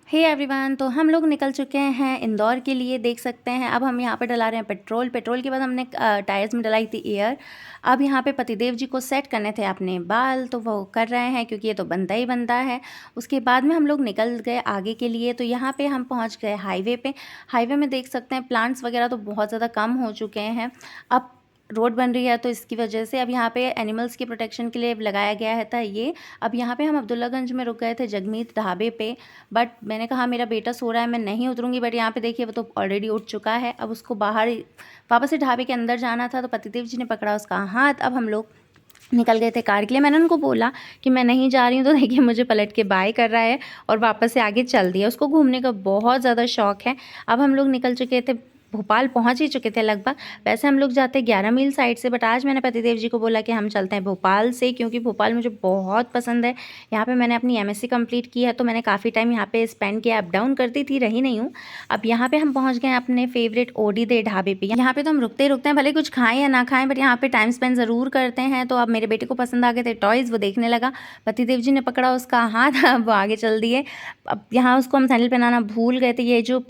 Hey everyone, तो हम लोग निकल चुके हैं इंदौर के लिए। देख सकते हैं अब हम यहाँ पे डला रहे हैं पेट्रोल के बाद हमने टायर्स में डलाई थी एयर। अब यहाँ पे पतिदेव जी को सेट करने थे अपने बाल, तो वो कर रहे हैं क्योंकि ये तो बनता ही बनता है। उसके बाद में हम लोग निकल गए आगे के लिए। तो यहाँ पे हम पहुँच गए हाईवे पे। हाईवे में देख सकते हैं प्लांट्स वगैरह तो बहुत ज़्यादा कम हो चुके हैं। अब रोड बन रही है तो इसकी वजह से अब यहाँ पे एनिमल्स की प्रोटेक्शन के लिए लगाया गया है था ये। अब यहाँ पे हम अब्दुल्लागंज में रुक गए थे जगमीत ढाबे पे। बट मैंने कहा मेरा बेटा सो रहा है, मैं नहीं उतरूँगी। बट यहाँ पे देखिए वो तो ऑलरेडी उठ चुका है। अब उसको बाहर वापस से ढाबे के अंदर जाना था, तो पतिदेव जी ने पकड़ा उसका हाथ। अब हम लोग निकल गए थे कार के लिए। मैंने उनको बोला कि मैं नहीं जा रही हूँ, तो देखिए मुझे पलट के बाय कर रहा है और वापस से आगे चल दिया। उसको घूमने का बहुत ज़्यादा शौक है। अब हम लोग निकल चुके थे, भोपाल पहुंच ही चुके थे लगभग। वैसे हम लोग जाते 11 मील साइड से, बट आज मैंने पतिदेव जी को बोला कि हम चलते हैं भोपाल से, क्योंकि भोपाल मुझे बहुत पसंद है। यहाँ पे मैंने अपनी एमएससी कंप्लीट की है, तो मैंने काफ़ी टाइम यहाँ पे स्पेंड किया। अप डाउन करती थी, रही नहीं हूँ। अब यहाँ पे हम पहुँच गए हैं अपने फेवरेट ओडी दे ढाबे पे। यहाँ पे तो हम रुकते ही रुकते हैं, भले कुछ खाएं या ना खाएं, बट यहाँ पे टाइम स्पेंड ज़रूर करते हैं। तो अब मेरे बेटे को पसंद आ गए थे टॉयज़, वो देखने लगा। पतिदेव जी ने पकड़ा उसका हाथ, अब वो आगे चल दिए। अब यहाँ उसको हम सैंडल पहनाना भूल गए थे। ये जो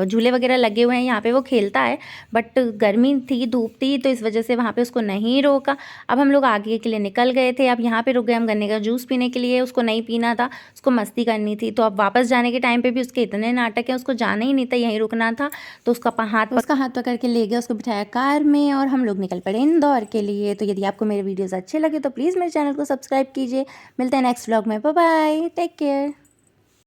झूले वगैरह लगे हुए हैं यहाँ पे वो खेलता है, बट गर्मी थी, धूप थी, तो इस वजह से वहाँ पे उसको नहीं रोका। अब हम लोग आगे के लिए निकल गए थे। अब यहाँ पे रुक गए हम गन्ने का जूस पीने के लिए। उसको नहीं पीना था, उसको मस्ती करनी थी। तो अब वापस जाने के टाइम पे भी उसके इतने नाटक हैं, उसको जाना ही नहीं था, यहीं रुकना था। तो उसका हाथ पकड़ के ले गया, उसको बिठाया कार में और हम लोग निकल पड़े इंदौर के लिए। तो यदि आपको मेरे वीडियोज़ अच्छे लगे तो प्लीज़ मेरे चैनल को सब्सक्राइब कीजिए। मिलते हैं नेक्स्ट व्लॉग में। Bye bye, take care.